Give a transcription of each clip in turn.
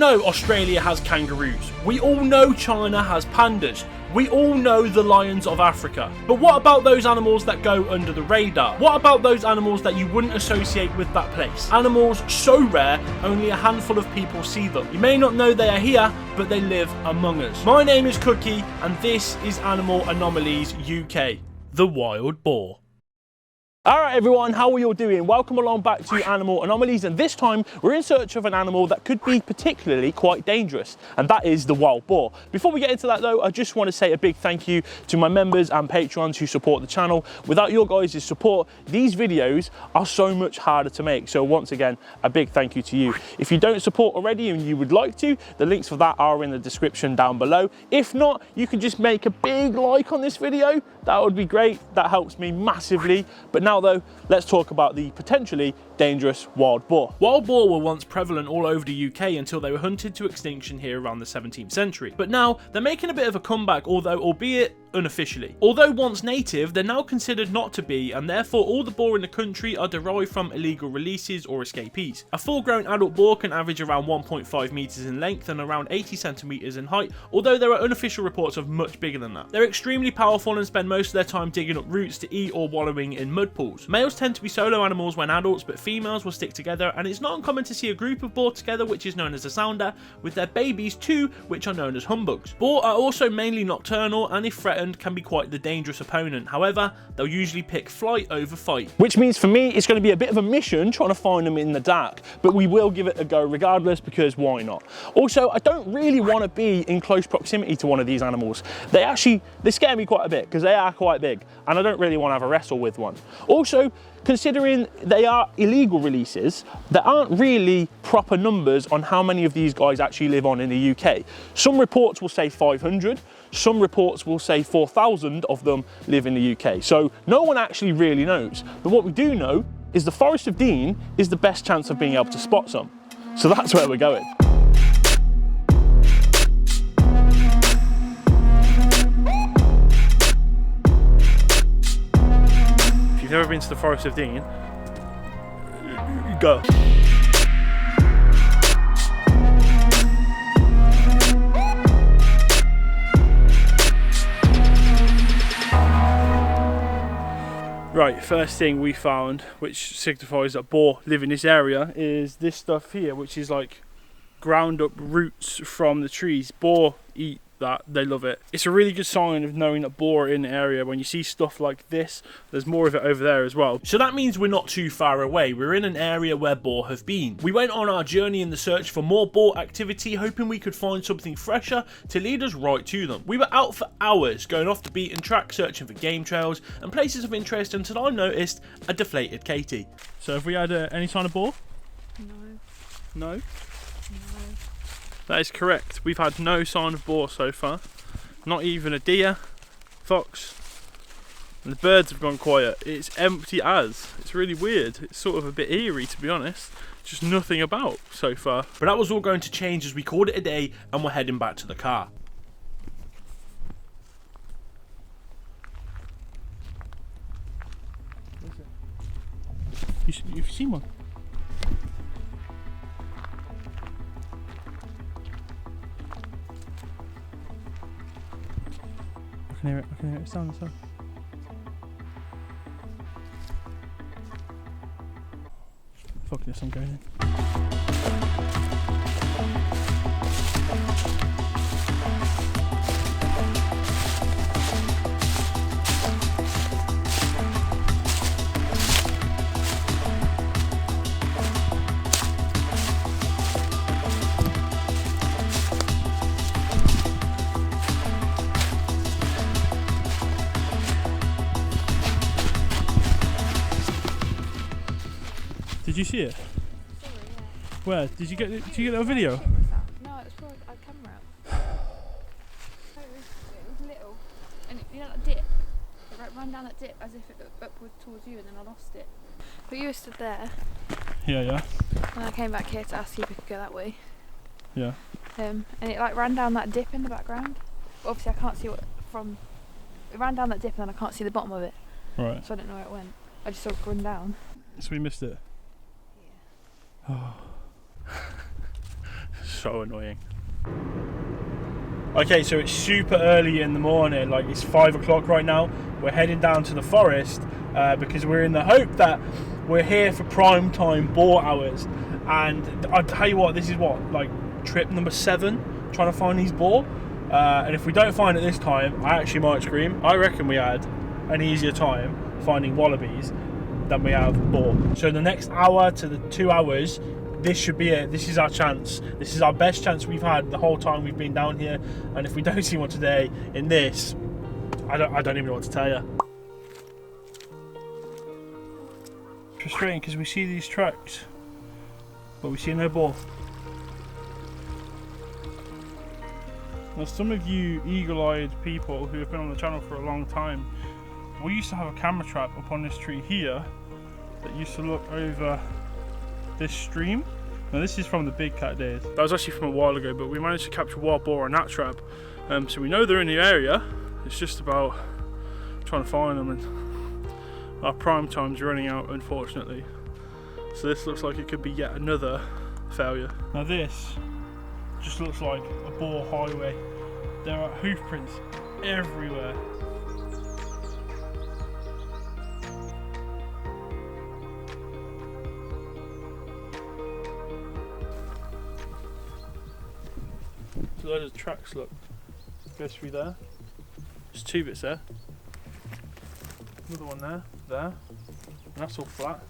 know Australia has kangaroos. We all know China has pandas. We all know the lions of Africa. But what about those animals that go under the radar? What about those animals that you wouldn't associate with that place? Animals so rare, only a handful of people see them. You may not know they are here, but they live among us. My name is Cookie, and this is Animal Anomalies UK, the wild boar. Alright everyone, how are you all doing? Welcome along back to Animal Anomalies, and this time we're in search of an animal that could be particularly quite dangerous, and that is the wild boar. Before we get into that though, I just want to say a big thank you to my members and patrons who support the channel. Without your guys' support, these videos are so much harder to make, so once again, a big thank you to you. If you don't support already and you would like to, the links for that are in the description down below. If not, you can just make a big like on this video. That would be great, that helps me massively. But now though, let's talk about the potentially dangerous wild boar. Wild boar were once prevalent all over the UK until they were hunted to extinction here around the 17th century. But now they're making a bit of a comeback, although albeit unofficially. Although once native, they're now considered not to be, and therefore all the boar in the country are derived from illegal releases or escapees. A full-grown adult boar can average around 1.5 meters in length and around 80 centimeters in height, although there are unofficial reports of much bigger than that. They're extremely powerful and spend most of their time digging up roots to eat or wallowing in mud pools. Males tend to be solo animals when adults, but females will stick together, and it's not uncommon to see a group of boar together, which is known as a sounder, with their babies too, which are known as humbugs. Boar are also mainly nocturnal, and if threatened can be quite the dangerous opponent. However, they'll usually pick flight over fight. Which means for me, it's going to be a bit of a mission trying to find them in the dark, but we will give it a go regardless, because why not? Also, I don't really want to be in close proximity to one of these animals. They scare me quite a bit because they are quite big, and I don't really want to have a wrestle with one. Also, considering they are illegal releases, there aren't really proper numbers on how many of these guys actually live on in the UK. Some reports will say 500, some reports will say 4,000 of them live in the UK. So no one actually really knows. But what we do know is the Forest of Dean is the best chance of being able to spot some. So that's where we're going. If you've never been to the Forest of Dean, go. Right, first thing we found, which signifies that boar live in this area, is this stuff here, which is like ground up roots from the trees. Boar eat that, they love it. It's a really good sign of knowing that boar are in the area. When you see stuff like this, there's more of it over there as well. So that means we're not too far away. We're in an area where boar have been. We went on our journey in the search for more boar activity, hoping we could find something fresher to lead us right to them. We were out for hours, going off the beaten track, searching for game trails and places of interest, until I noticed a deflated Katie. So have we had any sign of boar? No. No? That is correct. We've had no sign of boar so far. Not even a deer, fox, and the birds have gone quiet. It's empty as. It's really weird. It's sort of a bit eerie, to be honest. Just nothing about so far. But that was all going to change as we called it a day and we're heading back to the car. You've seen one? I can hear it, sound. Fuck this, I'm going in. Did you see it? Sorry, yeah. Where? Did you get a video? No, it was for a camera. It was little. And you know that dip? It ran down that dip as if it looked upward towards you, and then I lost it. But you were stood there. Yeah. And I came back here to ask you if we could go that way. Yeah. And it like ran down that dip in the background. But obviously I can't see what from. It ran down that dip and then I can't see the bottom of it. Right. So I don't know where it went. I just saw it run down. So we missed it. Yeah. Oh. so annoying. Okay, so it's super early in the morning, like it's 5 o'clock right now. We're heading down to the forest because we're in the hope that we're here for prime time boar hours. And I tell you what, this is what, like trip number 7, trying to find these boar. And if we don't find it this time, I actually might scream. I reckon we had an easier time finding wallabies than we have boar. So the next hour to the 2 hours, this should be it. This is our chance. This is our best chance we've had the whole time we've been down here. And if we don't see one today in this, I don't even know what to tell you. Frustrating because we see these tracks, but we see no boar. Now, some of you eagle-eyed people who have been on the channel for a long time, we used to have a camera trap up on this tree here that used to look over this stream. Now this is from the big cat days. That was actually from a while ago, but we managed to capture wild boar on that trap. So we know they're in the area. It's just about trying to find them, and our prime time's running out, unfortunately. So this looks like it could be yet another failure. Now this just looks like a boar highway. There are hoof prints everywhere. A load of tracks, look, goes through there. There's 2 bits there, another one there, and that's all flat.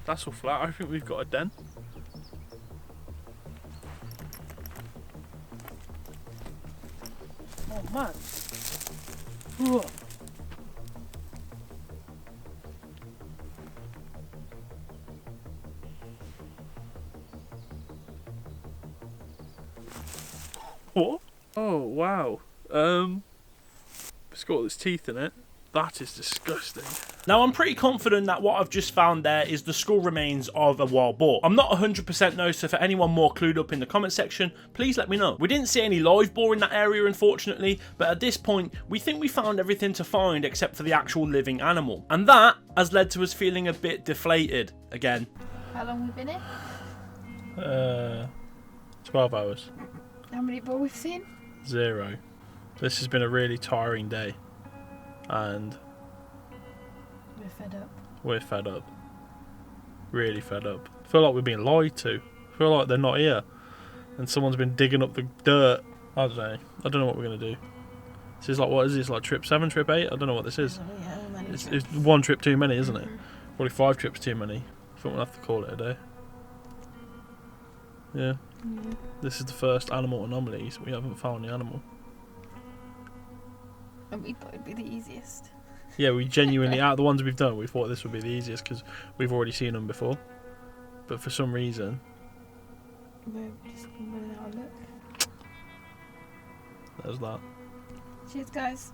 That's all flat. I think we've got a den. Oh man. Whoa. What? Oh wow. It's got all its teeth in it. That is disgusting. Now I'm pretty confident that what I've just found there is the skull remains of a wild boar. I'm not 100% no, so for anyone more clued up in the comment section, please let me know. We didn't see any live boar in that area unfortunately, but at this point we think we found everything to find except for the actual living animal. And that has led to us feeling a bit deflated again. How long have we been here? 12 hours. How many boar we've seen? 0. This has been a really tiring day. And we're fed up. We're fed up. Really fed up. I feel like we're being lied to. I feel like they're not here. And someone's been digging up the dirt. I don't know. I don't know what we're going to do. This is like, what is this? Like trip 7, trip 8? I don't know what this is. It's 1 trip too many, isn't it? Probably 5 trips too many. I think we'll have to call it a day. Yeah. This is the first animal anomalies. We haven't found the animal. And we thought it'd be the easiest. Yeah, we genuinely, out of the ones we've done, we thought this would be the easiest because we've already seen them before. But for some reason... we're just running out of luck. There's that. Cheers, guys.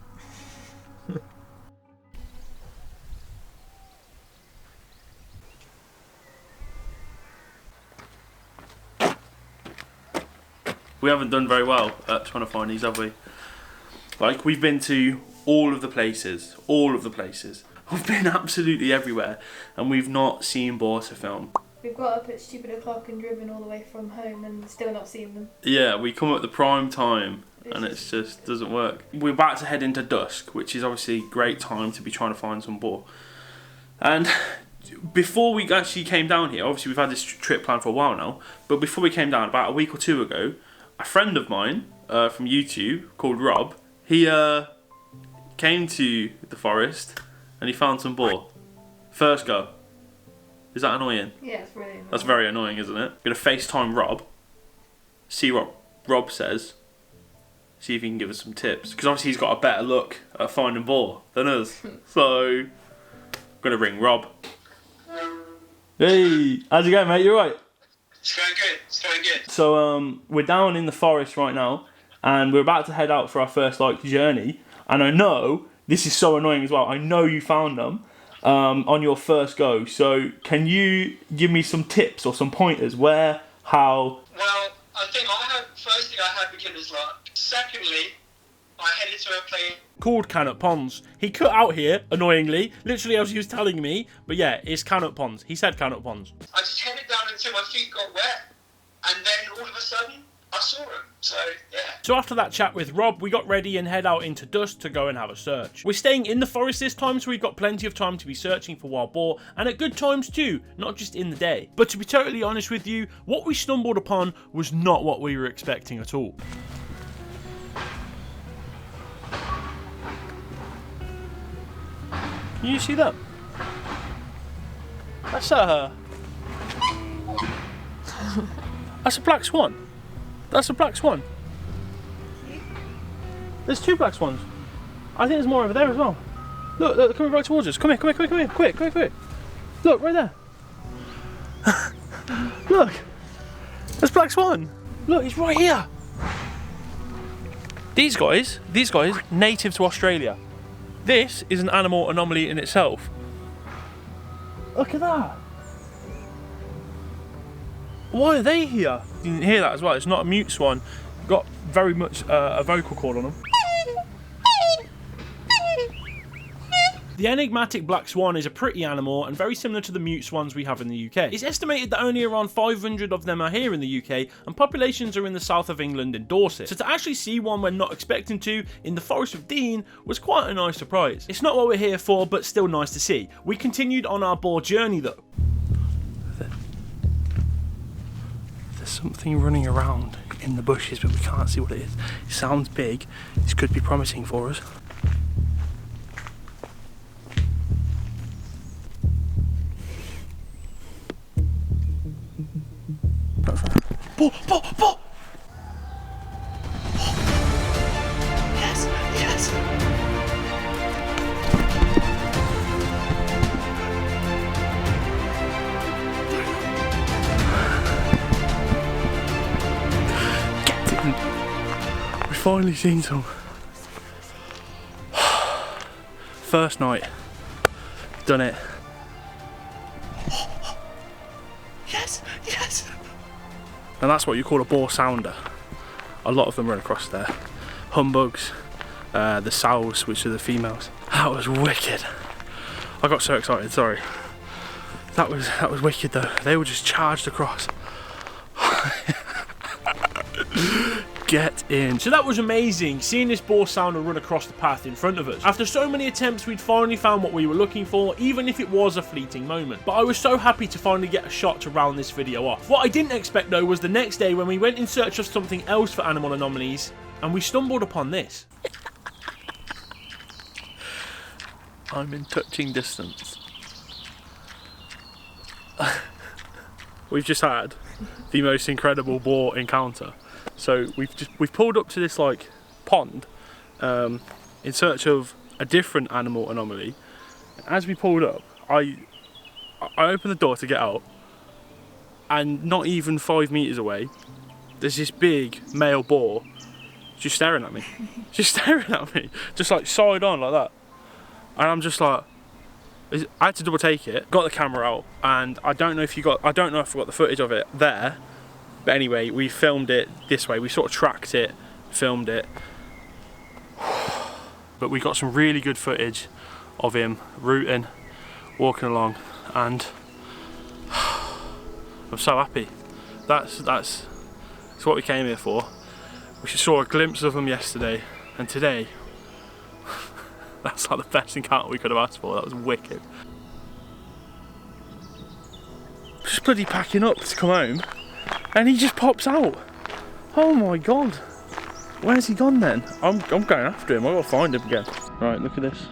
We haven't done very well at trying to find these, have we? Like, we've been to all of the places. We've been absolutely everywhere, and we've not seen boar to film. We've got up at stupid o'clock and driven all the way from home and still not seen them. Yeah, we come at the prime time, and it just doesn't work. We're about to head into dusk, which is obviously a great time to be trying to find some boar. And before we actually came down here, obviously we've had this trip planned for a while now, but before we came down, about a week or 2 ago, a friend of mine from YouTube called Rob, he came to the forest and he found some boar. First go. Is that annoying? Yeah, it's really annoying. That's very annoying, isn't it? I'm going to FaceTime Rob, see what Rob says, see if he can give us some tips. Because obviously he's got a better look at finding boar than us. So, I'm going to ring Rob. Hey, how's it going, mate? You alright? It's going good. It's going good. So we're down in the forest right now, and we're about to head out for our first journey. And I know this is so annoying as well. I know you found them on your first go. So can you give me some tips or some pointers? Where, how? Well, I think first thing I had beginner's luck. Secondly, I headed to a place called Cannock Ponds. He cut out here, annoyingly, literally as he was telling me, but yeah, it's Cannock Ponds. He said Cannock Ponds. I just headed down until my feet got wet, and then all of a sudden, I saw him. So, yeah. So after that chat with Rob, we got ready and head out into dusk to go and have a search. We're staying in the forest this time, so we've got plenty of time to be searching for wild boar, and at good times too, not just in the day. But to be totally honest with you, what we stumbled upon was not what we were expecting at all. Can you see that? That's a black swan. That's a black swan. There's 2 black swans. I think there's more over there as well. Look, they're coming right towards us. Come here, quick. Look, right there. Look, there's black swan. Look, he's right here. These guys, native to Australia. This is an animal anomaly in itself. Look at that. Why are they here? You can hear that as well. It's not a mute swan. Got very much a vocal cord on them. The enigmatic black swan is a pretty animal and very similar to the mute swans we have in the UK. It's estimated that only around 500 of them are here in the UK, and populations are in the south of England in Dorset. So to actually see one we're not expecting to in the Forest of Dean was quite a nice surprise. It's not what we're here for, but still nice to see. We continued on our boar journey though. There's something running around in the bushes, but we can't see what it is. It sounds big. This could be promising for us. Boar! Yes! Get in! We've finally seen some. First night. Done it. Yes! And that's what you call a boar sounder. A lot of them run across there. Humbugs, the sows, which are the females. That was wicked. I got so excited, sorry. That was wicked though. They were just charged across. Get in. So that was amazing, seeing this boar sounder run across the path in front of us. After so many attempts, we'd finally found what we were looking for, even if it was a fleeting moment. But I was so happy to finally get a shot to round this video off. What I didn't expect though was the next day when we went in search of something else for animal anomalies, and we stumbled upon this. I'm in touching distance. We've just had the most incredible boar encounter. So we've pulled up to this like pond in search of a different animal anomaly. As we pulled up, I opened the door to get out, and not even 5 meters away, there's this big male boar just staring at me, just like side on like that, and I'm just like, I had to double take it, got the camera out, and I don't know if I got the footage of it there. But anyway, we filmed it this way. We sort of tracked it, filmed it. But we got some really good footage of him rooting, walking along, and I'm so happy. That's what we came here for. We saw a glimpse of him yesterday, and today, that's like the best encounter we could have asked for. That was wicked. Just bloody packing up to come home. And he just pops out. Oh my god. Where's he gone then? I'm going after him. I've got to find him again. Right, look at this.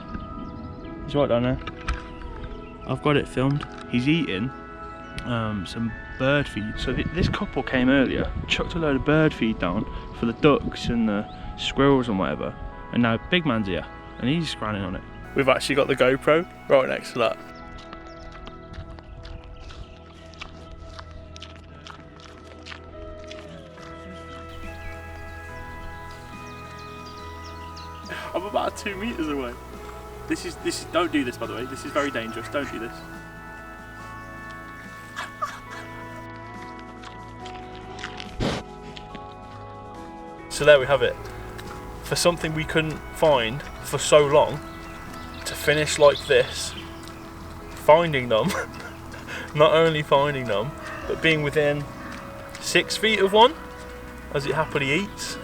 He's right down there. I've got it filmed. He's eating some bird feed. So this couple came earlier, chucked a load of bird feed down for the ducks and the squirrels and whatever. And now big man's here and he's scranning on it. We've actually got the GoPro right next to that. I'm about 2 meters away. This is don't do this, by the way. This is very dangerous. Don't do this. So there we have it. For something we couldn't find for so long, to finish like this, finding them, not only finding them, but being within 6 feet of one, as it happily eats.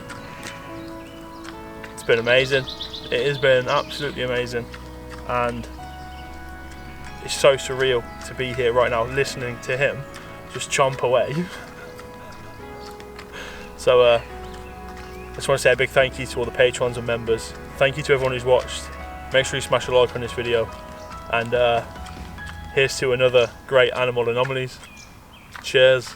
It's been amazing. It has been absolutely amazing, and it's so surreal to be here right now listening to him just chomp away. So I just want to say a big thank you to all the patrons and members. Thank you to everyone who's watched. Make sure you smash a like on this video, and here's to another great animal anomalies. Cheers.